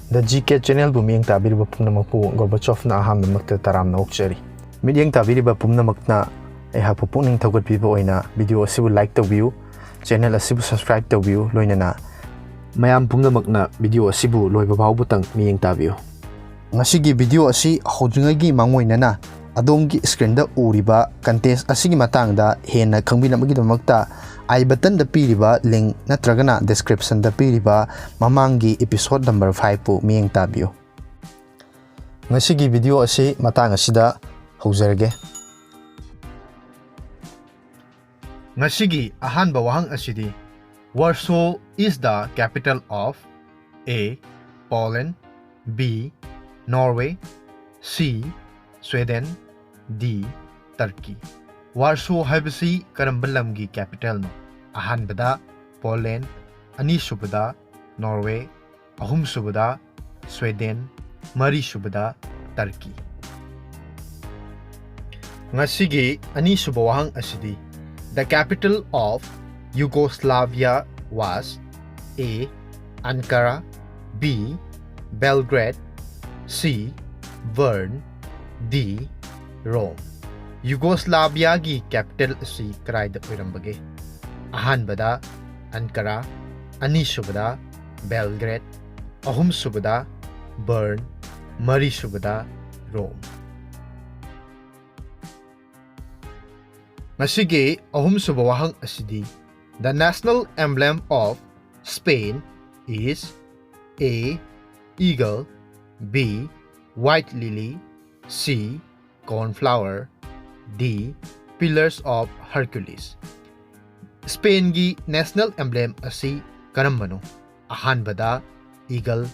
The GK channel bu miyeng tabiriba pumnamakpu Gorbachov na ahamdamakta taramna okchari. Miyeng tabiriba pumnamakna aihapu puning thawgatpiba oina video asibu like tawbiu, channel asibu subscribe tawbiu loinana mayam pumnamakna video asibu loiba phawbutang miyeng tabiu. Ngasigi video asi hojungagi mangoinana adomgi screen da uriba contest asigi matangda hena khangbinamagidmakta I button da piriba link natragana description da piriba mamangi episode number 5 pu miyeng tabiu. Ngasigi video asi matang asida haujarage. Ngasigi ahanba wahang asidi Warsaw is the capital of A. Poland, B. Norway, C. Sweden, D. Turkey. Warsaw haibasi karambalamgi capital no. Ahanbada Poland, anisubada Norway, ahumsubada Sweden, marisubada Turkey. Ngasigi anisuba wahang asidi the capital of Yugoslavia was A. Ankara, B. Belgrade, C. Bern, D. Rome. Yugoslavia gi capital asi karaida oirambage. Ahanbada Ankara, anisubada Belgrade, ahumsubada Bern, marisubada Rome. Ngasigi ahumsuba wahang asidi the national emblem of Spain is A. Eagle, B. White lily, C. Cornflower, D. Pillars of Hercules. Spain gi national emblem asi karambano? Ahanbada Eagle,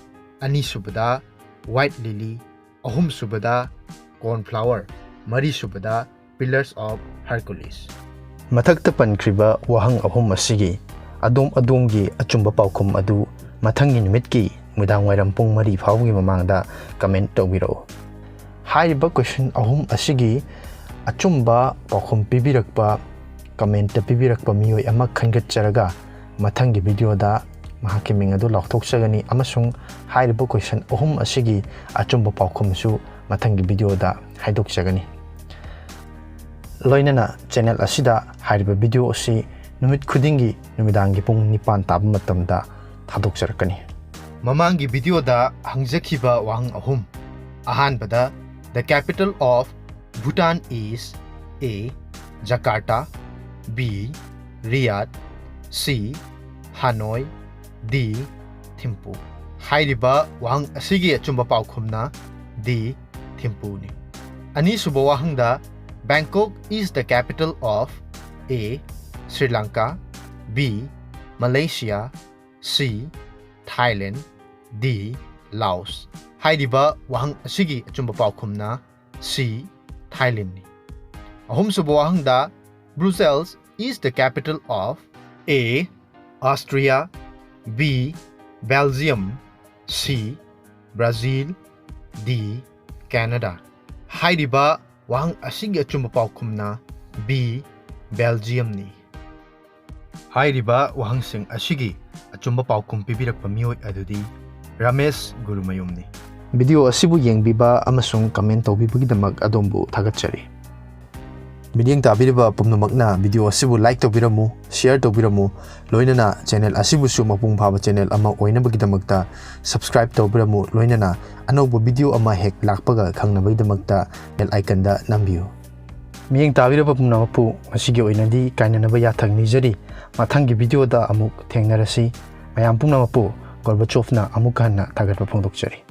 anisubada White lily, ahumsubada Cornflower, marisubada Pillars of Hercules. Mathakta pankriba wahang ahum asigi adom-adomgi achumba paukhum adu mathangi numitki mudang wairam pung mari phawgi mamangda comment tawbiro. Haiba question ahum asigi achumba paukhum pibirakpa comment ta pibirakpa miyoi ama khangatcharaga mathangi video da mahaki ming adu laukthokchagani amasung haiba question ahum asigi achumba paukhum su mathangi video da haidokchagani. Loinana channel asida haiba video asi numit khudingi numidangi pung 9 taba matamda thadokcharakani. Mamangi video da hangjakhiba wahang ahum. Ahanbada the capital of Bhutan is A. Jakarta, B. Riyadh, C. Hanoi, D. Thimphu. Hairiba wahang asigi achumba paukhumna D. Thimphu ni. Anisuba wahang da Bangkok is the capital of A. Sri Lanka, B. Malaysia, C. Thailand, D. Laos. Hairiba wahang asigi achumba paukhumna C. Thailand ni. Ahumsuba wahang da Brussels is the capital of A. Austria, B. Belgium, C. Brazil, D. Canada. Hairiba wahang asigi achumba paukhumna B. Belgium ni. Hairiba wahang sing asigi achumba paukhum pibirakpa miyoi adudi Ramesh Gurumayum ni. Video asibu yengbiba amasung comment tawbibagidamak adombu thagatchari. Video tabiriba pumnamakna video asibu like tawbiramu, share tawbiramu, loinana channel asibu su mapung phaba channel ama oinabagidamakta subscribe tawbiramu, loinana anauba video ama hek lakpaga khangnabagidamakta bell icon da nambiu. Miyeng tabiriba pumnamapu masigi oinadi kainanaba yathang nijari mathangi video da amuk thengnarasi mayam pumnamapu Gorbachov na amuk hanna thagatpa phongdokchari.